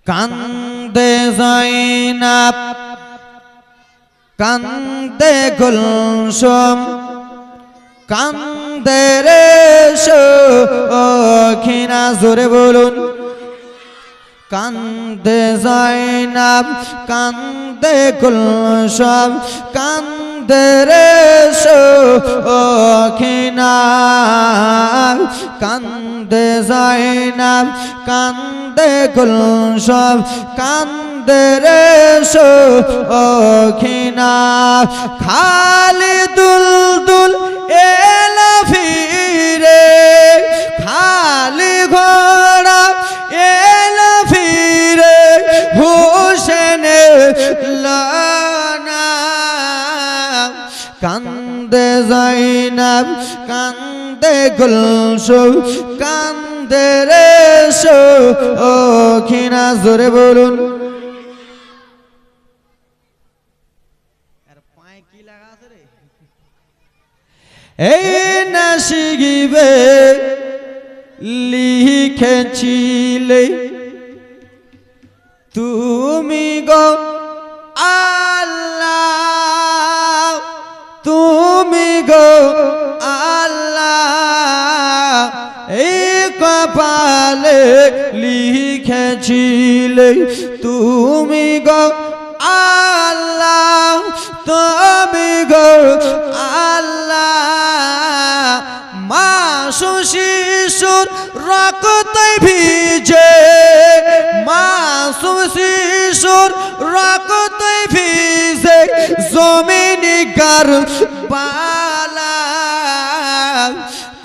কান্দে যায়নাব কান্দে গুলশম কান্দে রে সখিনা জোরে বলুন কান্দে যায়নাব কান্দে গুলশম কান্দে রে সখিনা কান্দে যায়নাব কান্দে গুলশম কান্দে রে সখিনা খালি দুলদুল এলা ফিরে খালি ঘোড়া এলা ফিরে হুসেনে লানা কান্দে যায়নাব কান্দে গুলশম কান্দে রে সখিনা জোরে বলুন এই নাসিবে লিখেছিলে তুমি গো আল্লাহ তুমি গো আল্লাহ এই কপালে লিখেছিলে তুমি গো আল্লাহ তুমি গো আল্লাহ মাসুম শিশুর রক্তে ভিজে মাসুম শিশুর রক্তে ভিজে জমিনি কারবালা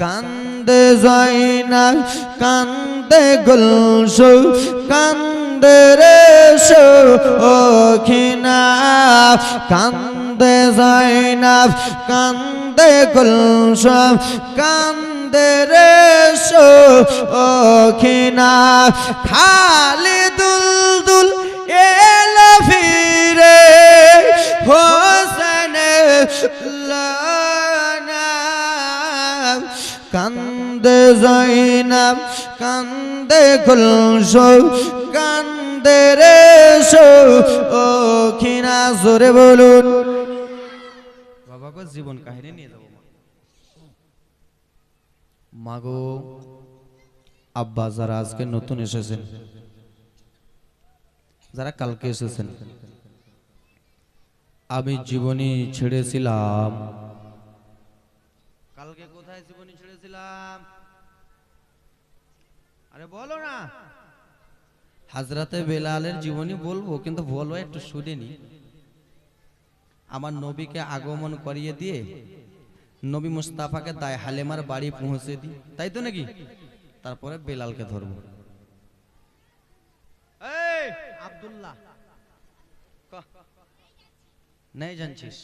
কান্দে যায়নাব কান্দে গুলশম কান্দে রে সখিনা কান্দে যায়নাব কান্দে গুলশম কান্দে রে সখিনা খালি দুলদুল এলা ফিরে হোসেনে লানা কান্দে যায়নাব কান্দে গুলশম কান্দে রে সখিনা জোরে বলুন বাবা গো জীবন কাহিনী নিয়ে যাবো মাগো আব্বা যারা আজকে নতুন এসেছেন যারা কালকে এসেছেন আমি জীবনী ছেড়েছিলাম কালকে কোথায় জীবনী ছেড়েছিলাম আরে বলো না হযরতে বেলালের জীবনী বলবো কিন্তু বলবো একটু শুনিনি আমার নবীকে আগমন করিয়ে দিয়ে নবী মুস্তাফাকে দায় হালেমার বাড়ি পৌঁছে দিই তাই তো নাকি তারপরে বেলালকে ধরবো এই আব্দুল্লাহ নাই জানছিস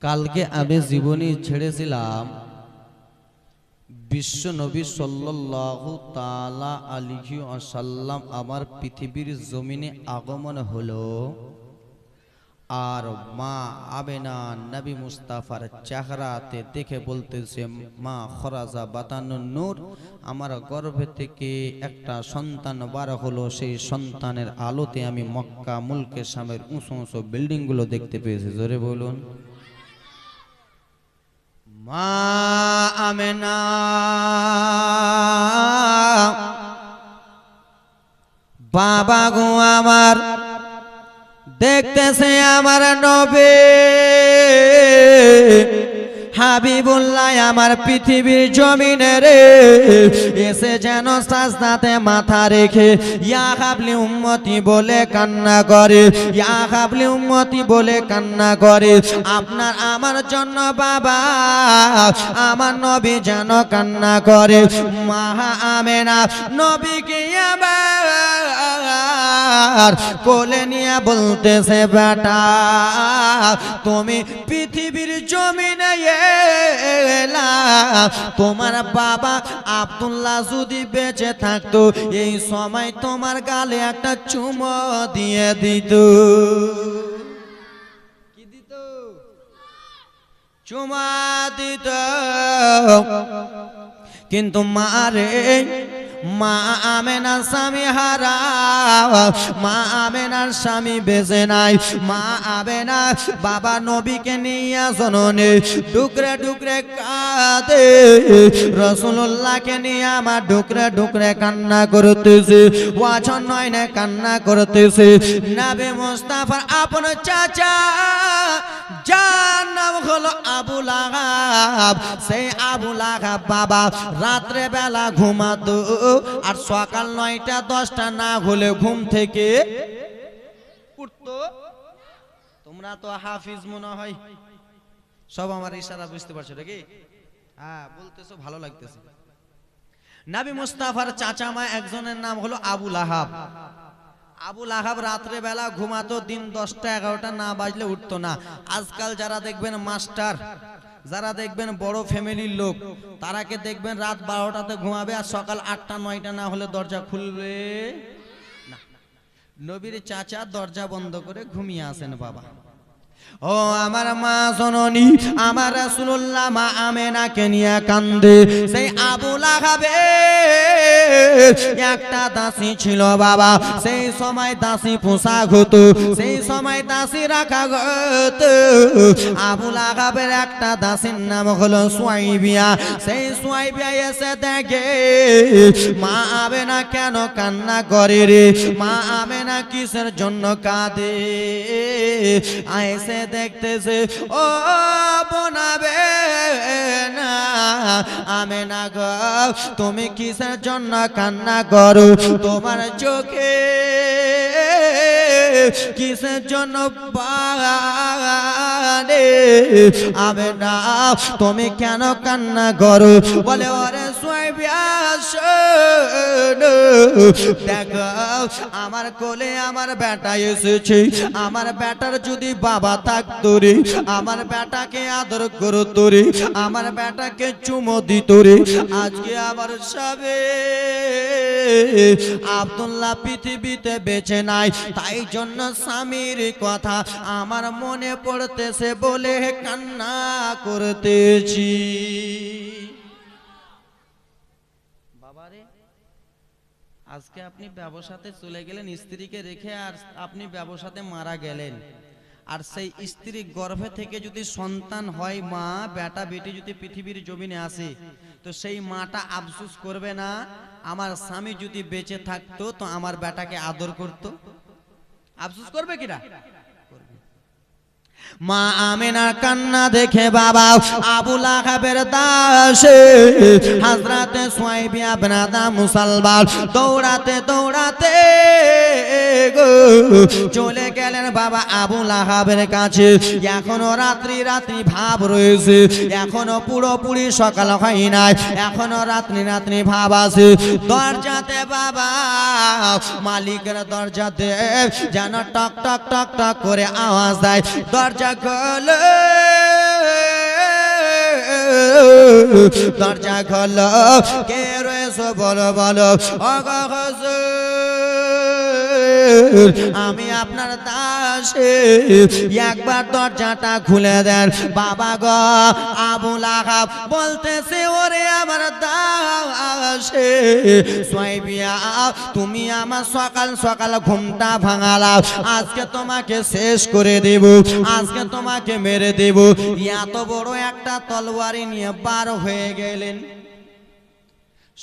কালকে আমি জীবনী ছেড়েছিলাম বিশ্ব নবী সাল্লাল্লাহু তাআলা আলাইহি ওয়াসাল্লাম আমার পৃথিবীর জমিনে আগমন হলো আর মা আমেনা নবী মুস্তাফার চেহারাতে দেখে বলতেছে মা খরাজা বাতানুন নূর আমার গর্ভ থেকে একটা সন্তান বার হলো সেই সন্তানের আলোতে আমি মক্কা মুলকে শামের উঁচু উঁচু বিল্ডিং গুলো দেখতে পেয়েছি জোরে বলুন মা আমেনা বাবা গো আমার দেখতেছে আমার নবী হাবিবুল্লাহ আমার পৃথিবীর জমিনে রে এসে যেন সাজদাতে মাথা রেখে ইয়া হাবলি উম্মতি বলে কান্না করে ইয়া হাবলি উম্মতি বলে কান্না করে আপনার আমার জন্য বাবা আমার নবী যেন কান্না করে মা আমেনা নবীকে আবার কোলে নিয়ে বলতেছে বেটা তুমি পৃথিবীর জমিনে তোমার বাবা আব্দুল্লাহ যদি বেঁচে থাকতো এই সময় তোমার গালে একটা চুমো দিয়ে দিত কি দিত চুমা দিত কিন্তু মারে মা আমেনার স্বামী হারা, মা আমেনার স্বামী বেঁচে নাই। মা আমেনা বাবা নবীকে নিয়ে জননে ডুকরে ডুকরে কাঁদে, রাসূলুল্লাহকে নিয়ে আমার ডুকরে ডুকরে কান্না করতেছে, ওয়াজন নয় না কান্না করতেছে। নবী মুস্তাফার আপন চাচা যার নাম হলো আবু লাহাব, সেই আবু লাহাব বাবা রাত্রে বেলা ঘুমাতো, আর সকাল 9টা 10টা না হলে ঘুম থেকে উঠতো। তোমরা তো হাফিজ মনে হয়, সব আমার ইশারা বুঝতে পারছো নাকি? হ্যাঁ বলতেছো, ভালো লাগতেছে। নবী মুস্তাফার চাচা মা একজনের নাম হলো আবু লাহাব। আবু লাহাব রাত্রে বেলা ঘুমাতো, দিন 10টা 11টা না বাজলে উঠতো না। আজকাল যারা দেখবেন মাস্টার, যারা দেখবেন বড় ফ্যামিলির লোক, তারাকে দেখবেন রাত 12টাতে ঘুমাবে আর সকাল 8টা 9টা না হলে দরজা খুলবে না। নবীর চাচা দরজা বন্ধ করে ঘুমিয়ে আসেন বাবা। ও আমার মা জননী, আমার রাসূলুল্লাহ মা আমেনাকে নিয়ে কান্দে। সেই আবু লাহাবে একটা দাসী ছিল বাবা, সেই সময় দাসী পোশাক হতো, সেই সময় দাসী রাখা হতো। আবু লাহাবের একটা দাসীর নাম হলো সুয়াইবিয়া। সেই সুয়াইবিয়া এসে দেখে মা আমেনা কেন কান্না করে রে, মা আমেনা কিসের জন্য কাঁদে। আইসে দেখতেছে, ও বোনাবে না আমেনা গো, তুমি কিসের জন্য কান্না করো, তোমার চোখে কিসের জন্য পানি, আমেনা তুমি কেন কান্না করো। বলে ওরে সুয়াইবিয়া শোনো, দেখো আমার কোলে আমার বেটা এসেছে, আমার বেটার যদি বাবা থাকতো রে, আমার বেটাকে আদর করতো রে, আমার বেটাকে চুমো দিত রে, আজকে আমার সবে আব্দুল্লাহ পৃথিবীতে বেঁচে নাই। তাই জন্য স্বামীর কথা আমার মনে পড়তেছে বলে কান্না করতেছি। বাবারে আজকে আপনি ব্যবসাতে চলে গেলেন, স্ত্রীকে রেখে, আর আপনি ব্যবসাতে মারা গেলেন, আর সেই স্ত্রী গর্ভে থেকে যদি সন্তান হয়, মা বেটা বেটি যদি পৃথিবীর জমিনে আসে, তো সেই মাটা আফসোস করবে না, আমার স্বামী যদি বেঁচে থাকতো তো আমার বেটাকে আদর করতো? আফসোস করবে কিনা? মা আমেনার কান্না দেখে বাবা আবু লাহাবের দাসে হযরতে সুয়াইবিয়া বিনতে মুসালবাল দৌড়াতে দৌড়াতে চলে গেলেন বাবা আবু লাহাবের কাছে। এখনো রাত্রি রাত্রি ভাব রয়েছে, এখনো পুরোপুরি সকাল হয় নাই, এখনো রাত্রি রাত্রি ভাব আছে। দরজাতে বাবা মালিকের দরজাতে যেন টক টক টক টক করে আওয়াজ দেয়, দরজা খোলো, দরজা খোলো, কে রয়েছে বলো বলো। আমি আপনার দাসে, একবার দরজাটা খুলে দেন। বাবা গো আবু লাহাব বলতেছে, ওরে আমার দাসে সুয়াইবিয়া, তুমি আমার সকাল সকাল ঘুমটা ভাঙালাও, আজকে তোমাকে শেষ করে দেব, আজকে তোমাকে মেরে দেব। এত বড় একটা তলোয়ারি নিয়ে বার হয়ে গেলেন।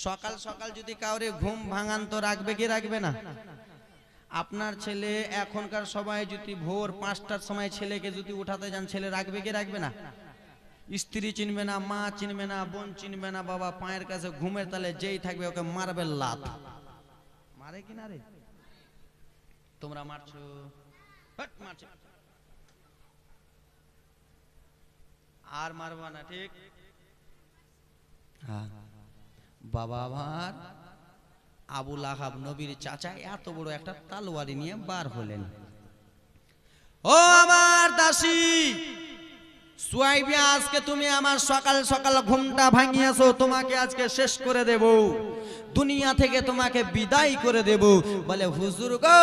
সকাল সকাল যদি কাউরে ঘুম ভাঙান তো রাখবে কি রাখবে না? আপনার ছেলে এখনকার সময় যদি ভোর 5টার সময় ছেলেকে যদি উঠাতে যান, ছেলে রাখবে কি রাখবে না? স্ত্রী চিনবে না, মা চিনবে না, বোন চিনবে না, বাবা পায়ের কাছে ঘুমের তালে যেই থাকবে ওকে মারবে লাত। মারে কি না রে? তোমরা মারছো, মারছো আর মারবা না, ঠিক? হ্যাঁ বাবা আমার আবু লাহাব নবীর চাচা এত বড় একটা তলোয়ারি নিয়ে বার হলেন। ও আমার দাসী সুয়াইবিয়া, আজকে তুমি আমার সকাল সকাল ঘুমটা ভাঙিয়েছো, তোমাকে আজকে শেষ করে দেব। দুনিয়া থেকে তোমাকে বিদায় করে দেব। বলে হুজুর গো,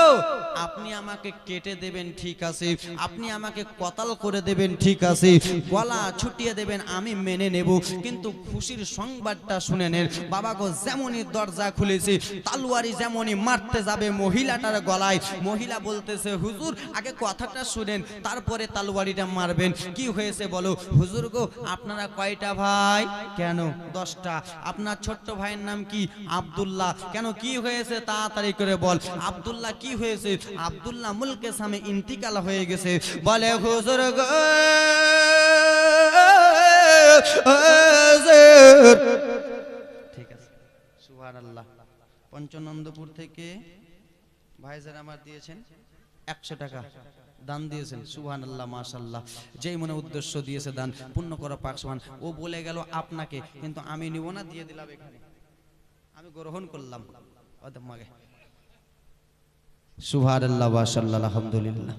আপনি আমাকে কেটে দেবেন ঠিক আছে, আপনি আমাকে কতল করে দেবেন ঠিক আছে, গলা ছুটিয়ে দেবেন আমি মেনে নেব, কিন্তু খুশির সংবাদটা শুনে নেন। বাবা গো, যেমনই দরজা খুলেছে তালুয়ারি যেমনই মারতে যাবে মহিলাটার গলায়, মহিলা বলতেছে হুজুর আগে কথাটা শুনেন তারপরে তালুয়ারিটা মারবেন। কি হয়েছে বলো? হুজুর গো, আপনারা কয়টা ভাই? কেন 10টা। আপনার ছোট্ট ভাইয়ের নাম কি? আব্দুল্লাহ। কেন কি হয়েছে তাড়াতাড়ি করে বল। আব্দুল্লাহ কি হয়েছে? আব্দুল্লাহ মুলকে সামে ইন্তিকাল হয়ে গেছে। বলে হুজুর গো, ঠিক আছে সুবহানাল্লাহ। পঞ্চনন্দপুর থেকে ভাইজান আমার দিয়েছেন 100 টাকা দান দিয়েছেন। সুবহানাল্লাহ, মাশাআল্লাহ। যেই মনে উদ্দেশ্য দিয়েছে দান পূর্ণ করা পাক সুবহান। ও বলে গেল আপনাকে, কিন্তু আমি নিব না, দিয়ে দিলাম এখানে, আমি গ্রহণ করলাম মাগে। সুবহানাল্লাহ, মাশাআল্লাহ, আলহামদুলিল্লাহ।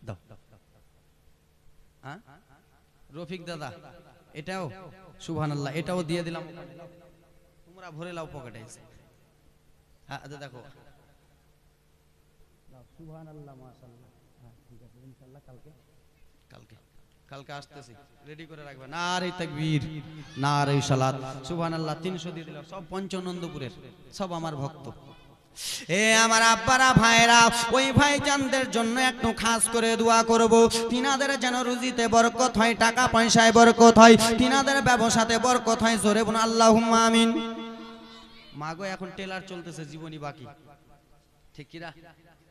দাও হ্যাঁ রফিক দাদা, এটাও সুবহানাল্লাহ, এটাও দিয়ে দিলাম, তোমরা ভরে লাও পকেটে। হ্যাঁ দেখো, সুবহানাল্লাহ, মাশাআল্লাহ। হ্যাঁ ঠিক আছে, ইনশাআল্লাহ কালকে আসতেছি, রেডি করে রাখবে। নারে তাকবীর, নারে সালাত, সুবহানাল্লাহ। 300 দিয়ে দিলাম, সব পঞ্চনন্দপুরের, সব আমার ভক্ত। এ আমার আব্বারা ভাইরা, ওই ভাইজানদের জন্য একটু খাস করে দোয়া করব, তিনাদের যেন রুজিতে বরকত হয়, টাকা পয়সায় বরকত হয়, তিনাদের ব্যবসাতে বরকত হয়। জোরে বলুন আল্লাহুম্মা আমিন। মাগো, এখন টেলার চলতেছে, জীবনী বাকি, ঠিক কিরা?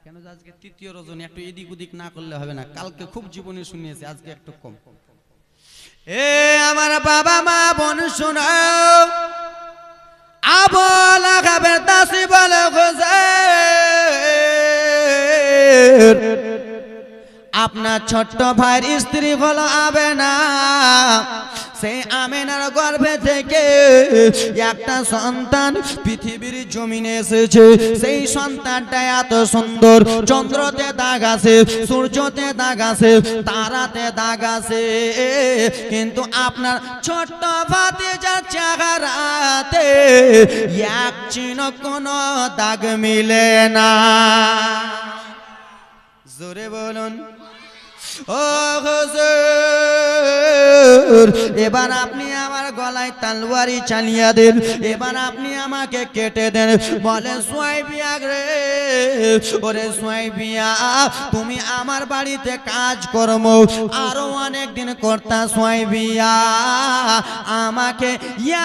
কেন আজকে তৃতীয় রজনী, একটু এদিক ওদিক না করলে হবে না। কালকে খুব জীবনী শুনিয়েছে, আজকে একটু কম। এ আমার বাবা মা বোন শোনো, আবল আগাবের দাসী বলে হুজুর, আপনার ছোট্ট ভাইয়ের স্ত্রী হলো আমেনা। সেই আমেনার গর্ভে থেকে একটা সন্তান পৃথিবীর জমিনে এসেছে। সেই সন্তানটা এত সুন্দর, চন্দ্রতে দাগ আছে, সূর্যতে দাগ আছে, তারাতে দাগ আছে, কিন্তু আপনার ছোট্ট ভাতিজার চেহারাতে এক চিহ্ন কোনো দাগ মিলে না। জোরে বলুন ও হুজুর, এবার আপনি আমার গলায় তলোয়ারি চালিয়ে দেন, এবার আপনি আমাকে কেটে দেন। বলে সুয়াইবিয়া রে, ওরে সুয়াইবিয়া, তুমি আমার বাড়িতে কাজ কর্ম আরো অনেক দিন করতা সুয়াইবিয়া, আমাকে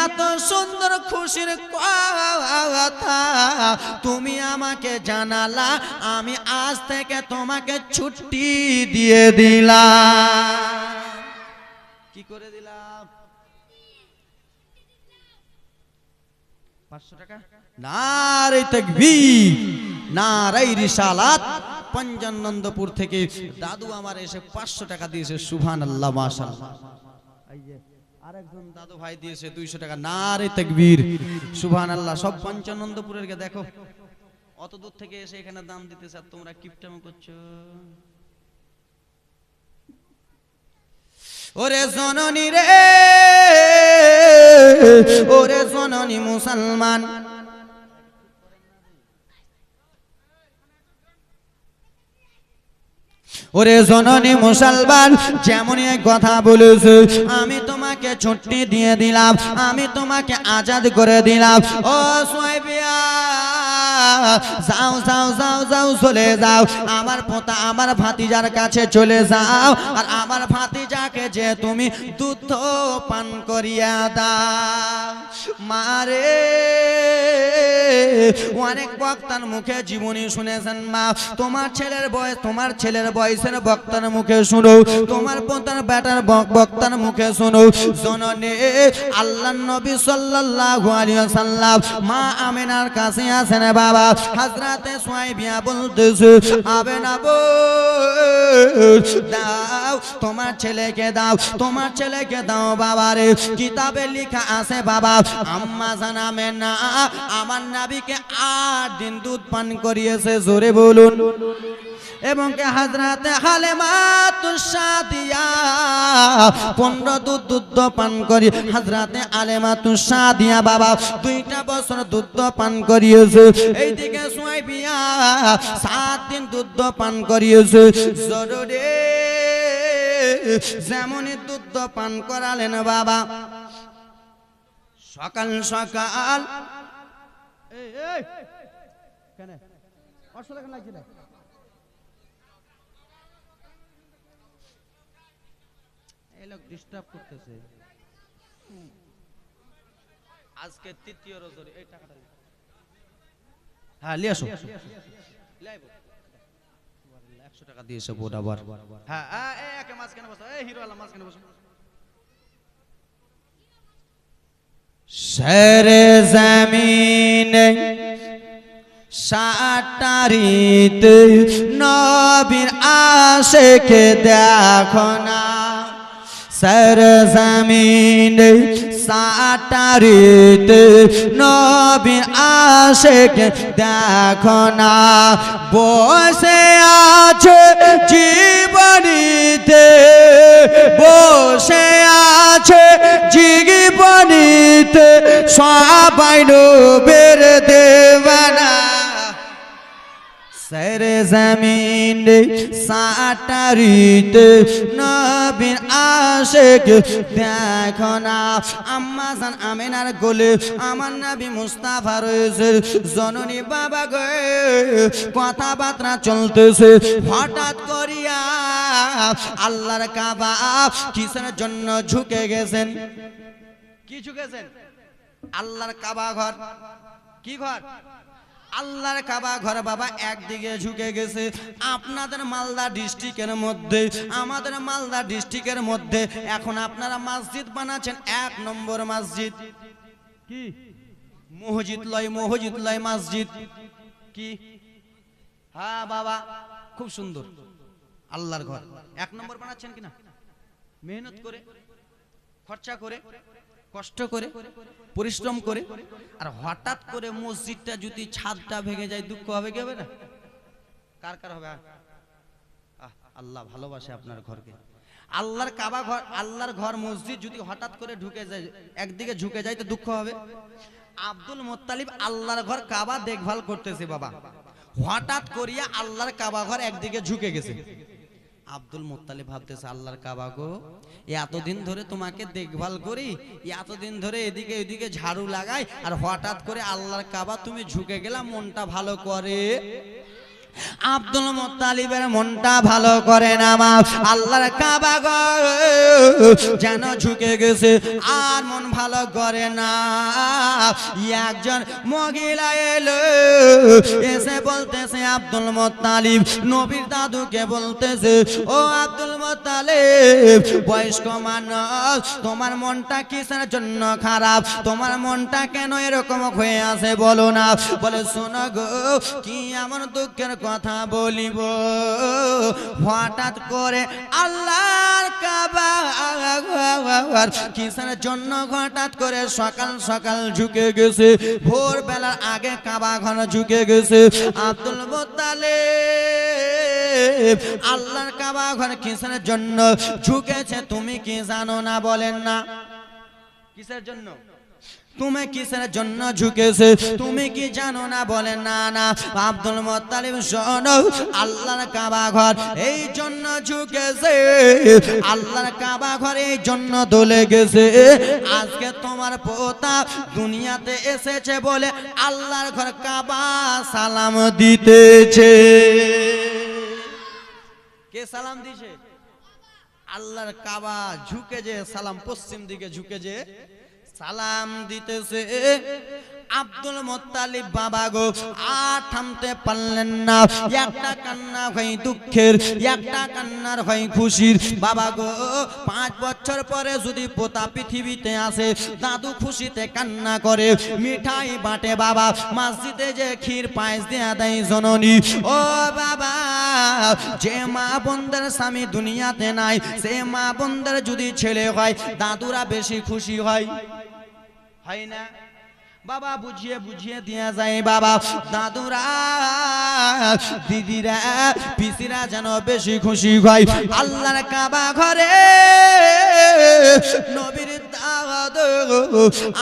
এত সুন্দর খুশির কথা তুমি আমাকে জানালা, আমি আজ থেকে তোমাকে ছুটি দিয়ে দিলাম। কি করে দিলাম? 500 টাকা। নারে তাকবীর, নারে রিসালাত। পঞ্চনন্দপুর থেকে দাদু আমার এসে 500 টাকা দিয়েছে। সুবহানাল্লাহ, মাশাআল্লাহ। এই যে আরেকজন দাদু ভাই দিয়েছে 200 টাকা। নারে তাকবীর, সুবহানাল্লাহ। সব পঞ্চনন্দপুরের কে দেখো, অত দূর থেকে এসে এখানে দান দিতেছে, আর তোমরা কিপটামো করছো। ওরে জননী রে, ওরে জননী মুসলমান, ওরে জননী মুসলমান, যেমন এই কথা বলেছে, আমি তোমাকে ছুটি দিয়ে দিলাম, আমি তোমাকে আজাদ করে দিলাম। ও সুয়াইবিয়া, যাও যাও যাও যাও, চলে যাও, আমার পোতা আমার ভাতিজার কাছে চলে যাও, আর আমার ভাতিজাকে যে তুমি দুধ পান করিয়া দাও। মারে, অনেক বক্তার মুখে জীবনী শুনেছেন মা, তোমার ছেলের বয়স, তোমার ছেলের বয়সের বক্তার মুখে শুনো, তোমার পোতার বেটার বক্তার মুখে শুনো। জননী আল্লাহর নবী সাল্লাল্লাহু আলাইহি ওয়াসাল্লাম মা আমিনার কাছে আছেন বাবা, হযরতে সুয়াইবিয়া দিয়া বলতেছে আবে না বউ দাও তোমার ছেলেকে দাও, তোমার ছেলেকে দাও বাবারে। কিতাবে লেখা আছে বাবা আম্মা জানাবে না আমার নবীকে 8 দিন দুধ পান করিয়েছে, জোরে বলুন। এবং কে হযরতে হালিমাতুস সাদিয়া 15 দুধ পান করি, হযরতে হালিমাতুস সাদিয়া বাবা 2টা বছর দুধ পান করিয়েছে। এইদিকে সুয়াইবিয়া 7 দিন দুধ পান করিয়েছে। জরুরে যেমনই দুধ পান করালেন বাবা, সকাল সকাল এই এই কেন অসলে কেন লাগছে না, এই লোক ডিস্টার্ব করতেছে। আজকে তৃতীয় রোজার এই টাকাটা হ্যাঁ লিয়ে আসো, লাইবো 100 টাকা দিয়েছে বোটাবার। হ্যাঁ এই একে মাঝখানে বসো, এই হিরো আলা মাঝখানে বসো। শেরে জমিন সাটারিতে নবীর আশিকে দেখো না, সর জমিন সাটারিতে নবীর আশিকে দেখো না, বসে আছে জীবনীতে, বসে আছে জীবনীতে সবাই নবীর দেওয়ানা। সরে জমিন সাটারিতে নবীর আশিক দেখো না। আম্মা জান আমিনার কোলে আমার নবী মুস্তাফা রয়েছে। জননী বাবা গো কথাবার্তা চলতেছে, হঠাৎ করিয়া আল্লাহর কাবা কিসের জন্য ঝুঁকে গেছেন? কি ঝুঁকেছেন? আল্লাহর কাবা ঘর। কি ঘর? আল্লাহর কাবা ঘর বাবা একদিকে ঝুঁকে গেছে। আপনাদের মালদা ডিস্ট্রিক্টের মধ্যে, আমাদের মালদা ডিস্ট্রিক্টের মধ্যে এখন আপনারা মসজিদ বানাচ্ছেন, 1 নম্বর মসজিদ কি? মসজিদ লয় মসজিদ কি? হ্যাঁ বাবা খুব সুন্দর আল্লাহর ঘর 1 নম্বর বানাচ্ছেন কিনা? মেহনত করে, খরচা করে, কষ্ট করে, পরিশ্রম করে। আর হঠাৎ করে মসজিদটা যদি ছাদটা ভেঙে যায় দুঃখ হবে কি হবে না? কার কার হবে? আল্লাহ ভালোবাসে আপনার ঘরকে। আল্লাহর কাবা ঘর, আল্লাহর ঘর মসজিদ যদি হঠাৎ করে ঢুকে যায়, একদিকে ঝুঁকে যায় তো দুঃখ হবে। আব্দুল মুত্তালিব আল্লাহর ঘর কাবা দেখভাল করতেছে বাবা, হঠাৎ করিয়া আল্লাহর কাবা ঘর একদিকে ঝুঁকে গেছে। আব্দুল মুত্তালিব ভাবতেছে আল্লাহর কাবা গো, এতদিন ধরে তোমাকে দেখভাল করি, এতদিন ধরে এদিকে এদিকে ঝাড়ু লাগাই, আর হঠাৎ করে আল্লাহর কাবা তুমি ঝুঁকে গেলা, মনটা ভালো করে। আব্দুল মুত্তালিবের মনটা ভালো করে না মা, আল্লাহর কাবা গো যেন ঝুঁকে গেছে, আর মন ভালো করে না। একজন মহিলা এলো, এসে বলতেছে আব্দুল মুত্তালিব নবীর দাদুকে বলতেছে, ও আব্দুল মুত্তালিব বয়স্ক মানুষ, তোমার মনটা কিসের জন্য খারাপ? তোমার মনটা কেন এরকম হয়ে আছে বলো না? বলে শোনো গো, কি এমন দুঃখের কথা বলিব, হঠাৎ করে আল্লাহর কাবা কিসের জন্য হঠাৎ করে সকাল সকাল ঝুঁকে গেছে, ভোরবেলার আগে কাবা ঘর ঝুঁকে গেছে। আব্দুল মুত্তালিব আল্লাহর কাবা ঘর কিসের জন্য ঝুঁকেছে তুমি কি জানো না? বলেন না কিসের জন্য? তুমি কিসের জন্য ঝুঁকেছে তুমি কি জানো না? বলেন না না। আব্দুল মুত্তালিব শোনো, আল্লাহর কাবা ঘর এই জন্য ঝুঁকেছে, আল্লাহর কাবা ঘর এই জন্য দলে গেছে, আজকে তোমার পোতা দুনিয়াতে এসেছে বলে আল্লাহর ঘর কাবা সালাম দিতেছে। কে সালাম দিছে? আল্লাহর কাবা ঝুঁকে যে সালাম, পশ্চিম দিকে ঝুঁকে যে সালাম দিতেছে। আব্দুল মুত্তালিব বাবা গো আর থামতে পারলেন না। একটা কান্না হয় দুঃখের, একটা কান্নার হয় খুশির। বাবা গো 5 বছর পরে যদি পোতা পৃথিবীতে আসে, দাদু খুশিতে কান্না করে, মিঠাই বাটে বাবা, মসজিদে যে ক্ষীর পায়েস দেয়া দেয় জননী। ও বাবা, যে মা বোনদের স্বামী দুনিয়াতে নাই, সে মা বোনদের যদি ছেলে হয়, দাদুরা বেশি খুশি হয়, হয় না বাবা? বুঝিয়ে বুঝিয়ে দিয়া যায় বাবা, দাদুরা দিদিরা পিসিরা যেন বেশি খুশি হয়। আল্লাহর কাবা ঘরে নবীর দাওয়াত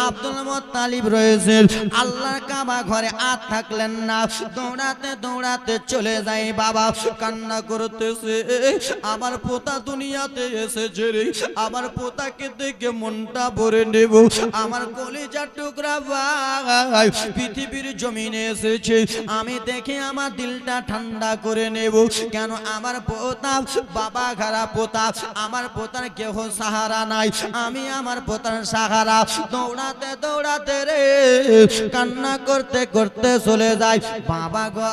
আব্দুল মুত্তালিব রয়েছে। আল্লাহর কাবা ঘরে আর থাকলেন না, দৌড়াতে দৌড়াতে চলে যায় বাবা, কান্না করতেছে, আমার পোতা দুনিয়াতে এসেছে রে, আমার পোতাকে দেখে মনটা ভরে নেব, আমার কলিজার টুকরা ভাই পৃথিবীর জমিনে এসেছে, আমি দেখে আমার দিলটা ঠান্ডা করে নেব। কেন আমার পোতা বাবা ঘাড়া পোতা, আমার পোতার কেহ সাহারা নাই, আমি আমার পোতার সাহারা। দৌড়াতে দৌড়াতে রে কান্না করতে করতে চলে যায় বাবা গো।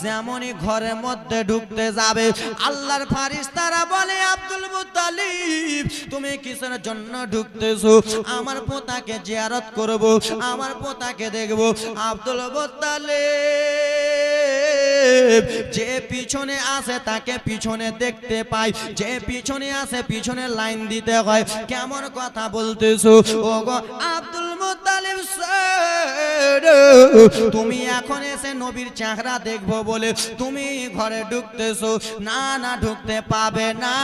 যেমনই ঘরের মধ্যে ঢুকতে যাবে, আল্লাহর ফারিস্তারা বলে, আব্দুল মুত্তালিব তুমি কিসের জন্য ঢুকতেছো? আমার পোতাকে জিয়ারত করব, আমার পোতাকে দেখব। আব্দুল মুত্তালিব যে পিছনে আসে তাকে পিছনে দেখতে পাই, যে পিছনে আসে পিছনে লাইন দিতে হয়। কেমন কথা বলতেছো ও গো আব্দুল মুত্তালিব স্যার, তুমি এখন এসে নবীর চেহারা দেখবো বলে তুমি ঘরে ঢুকতেছো? না না, ঢুকতে পাবে না।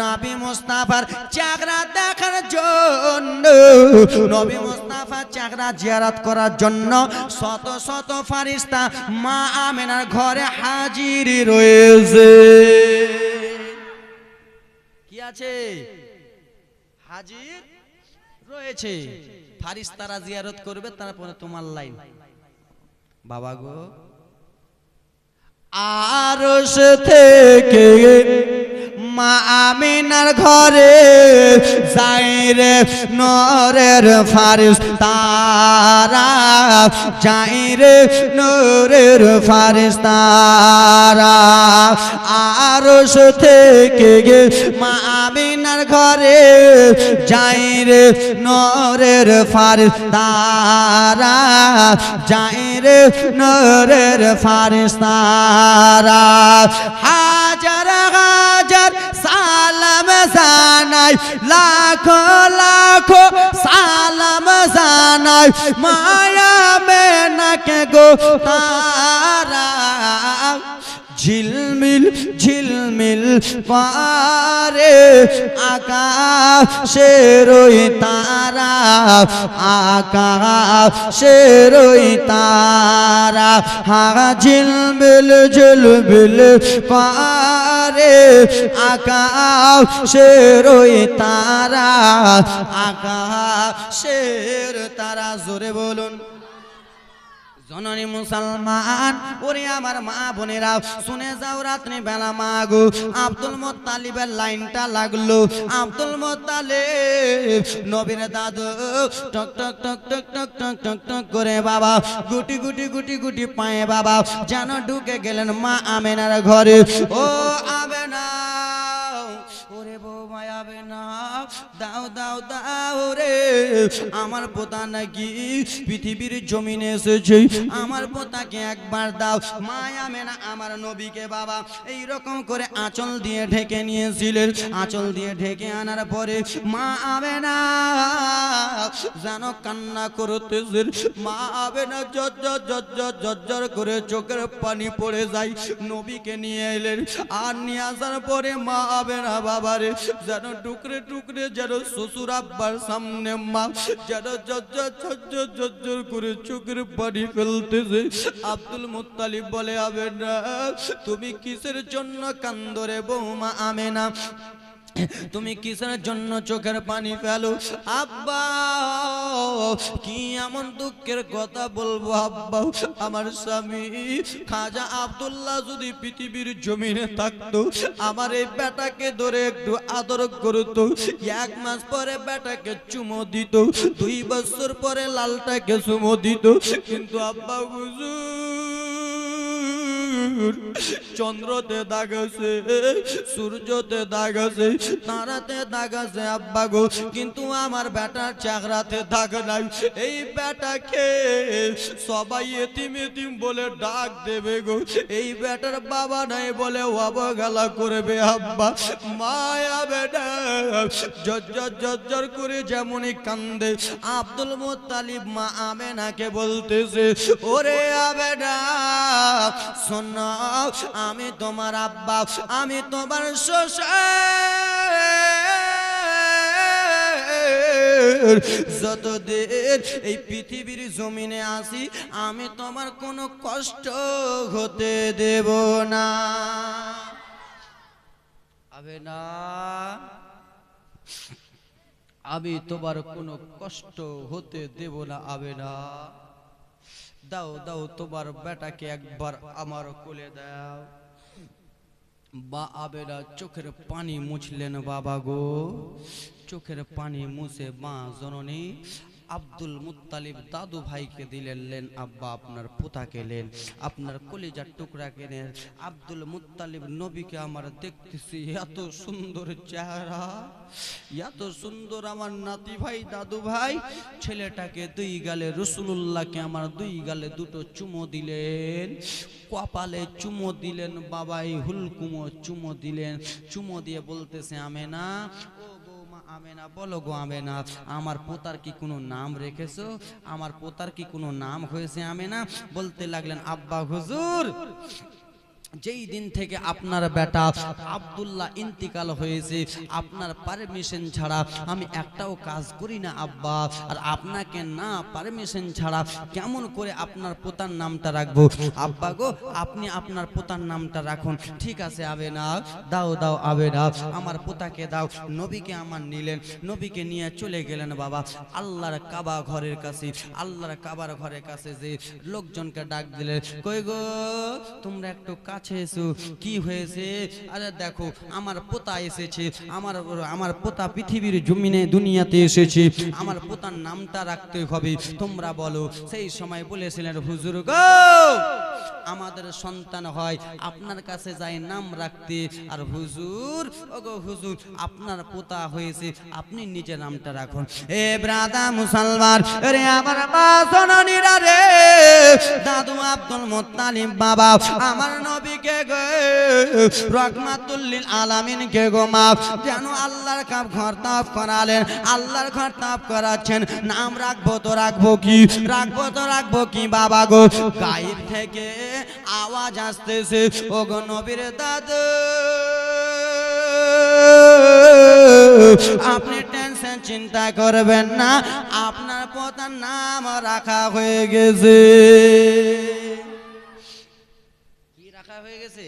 নবী মুস্তাফার চেহারা দেখার জন্য, নবী মুস্তাফার চেহারা জিয়ারত করার জন্য শত শত ফারিস্তা মা আমেনার ঘরে হাজির রয়েছে। কি আছে? হাজির রয়েছে। ফারিস্তারা জিয়ারত করবে, তারপরে তোমার লাইন বাবা গো। আরশ থেকে মা আমিনার ঘরে যাইরে নূরের ফারিস্তারা, যাইরে নূরের ফারিস্তারা। আরশ থেকে মা আমিনার ঘরে যাইরে নূরের ফারিস্তারা, যাইরে নূরের ফারিস্তারা। হাজার হাজার সালাম জানাই, লাখো লাখো সালাম জানাই, মায়া মেনাকে গো তারা। ঝিলমিল ঝিলমিল পারে আকাশের ওই তারা, আকাশের ওই তারা। হা ঝিলমিল ঝিলমিল পারে আকাশের ওই তারা, আকাশের তারা। জোরে বলুন জননী মুসলমান, ওরে আমার মা বোনেরা শুনে যাও, রাত্রি বেলা মা গো আব্দুল মুত্তালিবের লাইনটা লাগলো। আব্দুল মুত্তালিব নবীর দাদু টক টক টক টক টক টক টক টক করে বাবা গুটি গুটি গুটি গুটি পায়ে বাবা যেন ঢুকে গেলেন মা আমেনার ঘরে। ও আমেনা, ওরে বৌমা আমেনা, দাও দাও দাও রে, আমার পোতা নাকি পৃথিবীর জমিনে এসেছে, আমার পোতাকে একবার দাও। মা আমেনা আমার নবীকে বাবা এই রকম করে আঁচল দিয়ে ঢেকে নিয়েছিলেন। আঁচল দিয়ে ঢেকে আনার পরে মা আমেনা যেন কান্না করতেছে। মা আমেনা ঝরঝর ঝরঝর ঝরঝর করে চোখের পানি পড়ে যায়। নবীকে নিয়ে এলেন, আর নিয়ে আসার পরে মা আমেনা বাবারে যেন টুকরে টুকরে যেন শ্বশুর আব্বার সামনে মা যেন ঝরঝর ঝরঝর ঝরঝর করে চোখের পানি ফেলতেছে। আব্দুল মুত্তালিব বলে, আমেনা তুমি কিসের জন্য কান্দরে বৌমা আমেনা? তুমি কিসের জন্য চোখের পানি ফেলো আব্বা? কি এমন দুঃখের কথা বলবো আব্বা? আমার স্বামী খাজা আব্দুল্লাহ যদি পৃথিবীর জমিনে থাকতো, আমার এই বেটাকে ধরে একটু আদর করতো, 1 মাস পরে বেটাকে চুমো দিত, 2 বছর পরে লালটাকে চুমো দিত। কিন্তু আব্বা হুজুর, চন্দ্রতে দাগ আছে, সূর্যতে দাগ আছে, তারাতে দাগ আছে আব্বা গো, কিন্তু আমার বেটার চেহারাতে দাগ নাই। এই বেটাকে সবাই এতিম এতিম বলে ডাক দেবে গো, এই বেটার বাবা নাই বলে অবহেলা করবে আব্বা। মায়া বেটা জর্জর করে যেমনই কান্দে, আব্দুল মুত্তালিব মা আমেনাকে বলতেছে, ওরে আবেদা শোন, আমি তোমার আব্বা, আমি তোমার শ্বশুর, যতদিন এই পৃথিবীর জমিনে আসি আমি তোমার কোনো কষ্ট হতে দেব না। আবে না, আমি তোমার কোনো কষ্ট হতে দেব না। আবে না, দাও দাও তোমার বেটাকে একবার আমার কোলে দাও। বা আবেরা চোখের পানি মুছলেন বাবা গো, চোখের পানি মুছে মা জননী আব্দুল মুত্তালিব দাদু ভাইকে দিলেন, আব্বা আপনার পোতাকে নেন, আপনার কলিজার টুকরাকে নেন। আব্দুল মুত্তালিব নবীকে আমার দেখতেছি, এত সুন্দর চেহারা, এত সুন্দর আমার নাতি ভাই দাদু ভাই। ছেলেটাকে 2 গালে, রাসূলুল্লাহকে আমার 2 গালে 2টো চুমো দিলেন, কপালে চুমো দিলেন, বাবাই হুলকুমো চুমো দিলেন। চুমো দিয়ে বলতেছে, আমেনা আমেনা, বলো গো আমেনা, আমার পোতার কি কোনো নাম রেখেছো? আমার পোতার কি কোনো নাম হয়েছে আমেনা? বলতে লাগলেন, আব্বা হুজুর, যেই দিন থেকে আপনার বেটা আব্দুল্লাহ ইন্তিকাল হয়েছে, আপনার পারমিশন ছাড়া আমি একটাও কাজ করি না আব্বা। আর আপনাকে না পারমিশন ছাড়া কেমন করে আপনার পোতার নামটা রাখবো? আব্বা গো, আপনি আপনার পোতার নামটা রাখুন। ঠিক আছে আবে না, দাও দাও আবে না, আমার পোতাকে দাও। নবীকে আমার নিলেন, নবীকে নিয়ে চলে গেলেন বাবা আল্লাহর কাবা ঘরের কাছে। আল্লাহর কাবার ঘরের কাছে যে লোকজনকে ডাক দিলেন, কই গো তোমরা একটু কাছে এসো। কি হয়েছে? আরে দেখো আমার পোতা এসেছে, আমার পোতা পৃথিবীর জমিনে দুনিয়াতে এসেছে, আমার পোতার নামটা রাখতে হবে, তোমরা বলো। সেই সময় বলেছিলেন, হুজুর গো, আমাদের সন্তান হয় আপনার কাছে যাই নাম রাখতে, আর হুজুর ওগো হুজুর, আপনার পোতা হয়েছে, আপনি নিজে নামটা রাখুন। এ ব্রাদা মুসলমান রে, আমার মা জননীরা রে, দাদু আব্দুল মুত্তালিব বাবা আমার নবীকে গো রহমাতুল লিল আলামিন কে গো মা যেন আল্লাহর ঘর তাফ করালেন, আল্লাহর ঘর তাফ করাচ্ছেন। নাম রাখবো তো রাখবো কি, রাখবো তো রাখবো কি বাবা গো? গায়ের থেকে আওয়াজ আসতেছে, ও গো নবীর দাদু, আপনি টেনশন চিন্তা করবেন না, আপনার পোতার নাম রাখা হয়ে গেছে। কি রাখা হয়ে গেছে?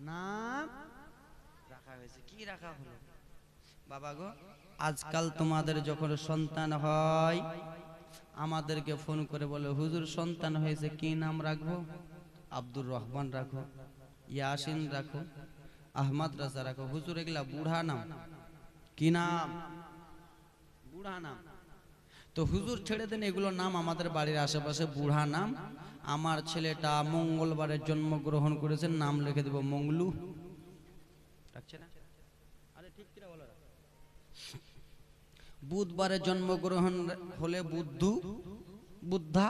নাম রাখা হয়েছে। কি রাখা হলো বাবা গো? আজকাল তোমাদের যখন সন্তান হয় আমাদেরকে ফোন করে বলে, হুজুর সন্তান হয়েছে, কি নাম রাখবো? আব্দুর রহমান রাখো, ইয়াসিন রাখো, আহমদ রাজা রাখো। হুজুর এগুলা বুড়া নাম। কি নাম? বুড়া নাম। তো হুজুর ছেড়ে দেন এগুলো নাম, আমাদের বাড়ির আশেপাশে বুড়া নাম। আমার ছেলেটা মঙ্গলবারে জন্মগ্রহণ করেছে, নাম লিখে দেব মঙ্গলু। রাখছে না? আরে ঠিক কিনা বলো? বুধবারে জন্মগ্রহণ হলে বুদ্ধু বুদ্ধা,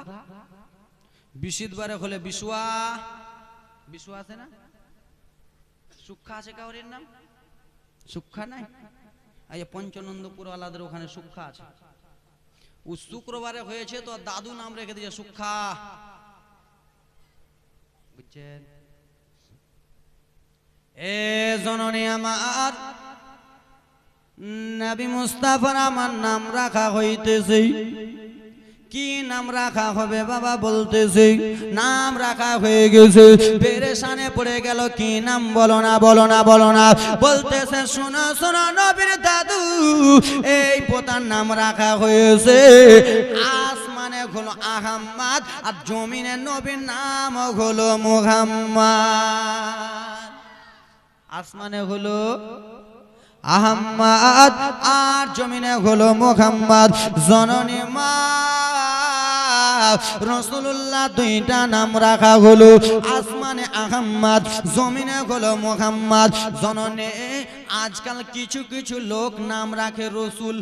বৃহস্পতিবারে হলে বিশুয়া। বিশুয়া আছে না? সুক্ষা আছে কাউরের নাম? সুক্ষা নাই? এই পঞ্চনন্দপুর আলাদের ওখানে সুক্ষা আছে। ও শুক্রবারে হয়েছে তো দাদু নাম রেখে দিয়েছে সুক্ষা। বুঝছেন? এ জননী আমার, নবী মুস্তাফার আমার নাম রাখা হইতেছে, কি নাম রাখা হবে বাবা বলতেছে নাম রাখা হয়ে গেছে পেরেশানে পড়ে গেল কি নাম বলো না বলো না বলো না বলতেছে শোনো শোনো নবীর দাদু এই পোতার নাম রাখা হয়েছে আসমানে হলো আহম্মদ আর জমিনে নবীর নাম হলো মুহাম্মদ আসমানে হলো আহম্মদ আর জমিনে হলো মুহাম্মদ জননী মা রাসূলুল্লাহ দুইটা নাম রাখা হলো আসমানে আহম্মদ জমিনে হলো মুহাম্মদ জননী আজকাল কিছু কিছু লোক নাম রাখে রসুল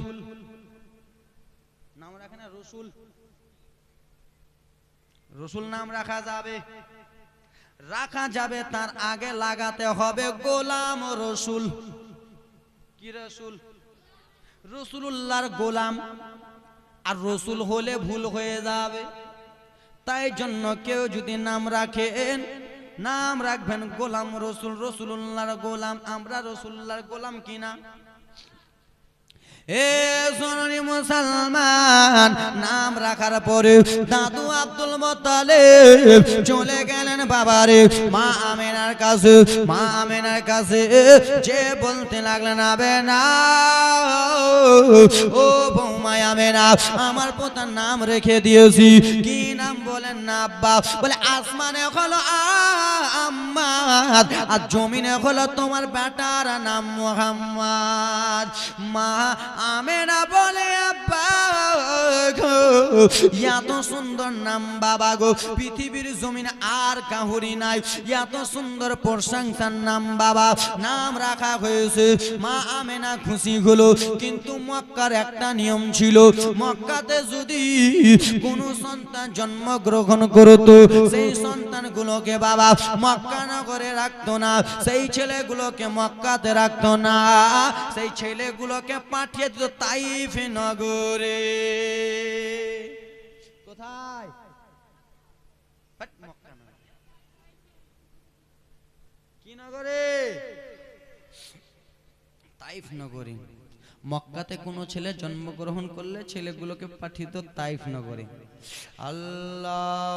নাম রাখে না রসুল রসুল নাম রাখা যাবে তার আগে লাগাতে হবে গোলাম রসুল কি রসুল রসুলুল্লাহর গোলাম আর রসুল হলে ভুল হয়ে যাবে তাই জন্য কেউ যদি নাম রাখেন নাম রাখবেন গোলাম রসুল রসুলুল্লাহর গোলাম আমরা রসুলুল্লাহর গোলাম কিনা এ সোনারি মুসলমান নাম রাখার পরে দাদু আব্দুল মুত্তালিব চলে গেলেন বাবারে মা আমেনার কাছে যে বলতে লাগলেন আবে না ও বৌমা আমেনা আমার পোতার নাম রেখে দিয়েছি কি নাম বলেন না আব্বা বলে আসমানে হলো আম্মাদ আর জমিনে হলো তোমার বেটার নাম মুহাম্মদ মা আমেনা বলে আব্বা এত সুন্দর নাম বাবা গো পৃথিবীর জমিনে আর কাহুরি নাই এত সুন্দর প্রশংসার নাম বাবা নাম রাখা হয়েছে মা আমেনা খুশি হলো কিন্তু মক্কার একটা নিয়ম ছিল মক্কাতে যদি কোনো সন্তান জন্মগ্রহণ করতো সেই সন্তানগুলোকে বাবা মক্কা নগরে রাখতো না সেই ছেলেগুলোকে মক্কাতে রাখতো না সেই ছেলেগুলোকে পাঠিয়ে দিত তাইফ নগরে কোথায় মক্কা না কি নগরে তাইফ নগরে মক্কাতে কোনো ছেলে জন্মগ্রহণ করলে ছেলেগুলোকে পাঠিয়ে দিত তাইফ নগরে আল্লাহ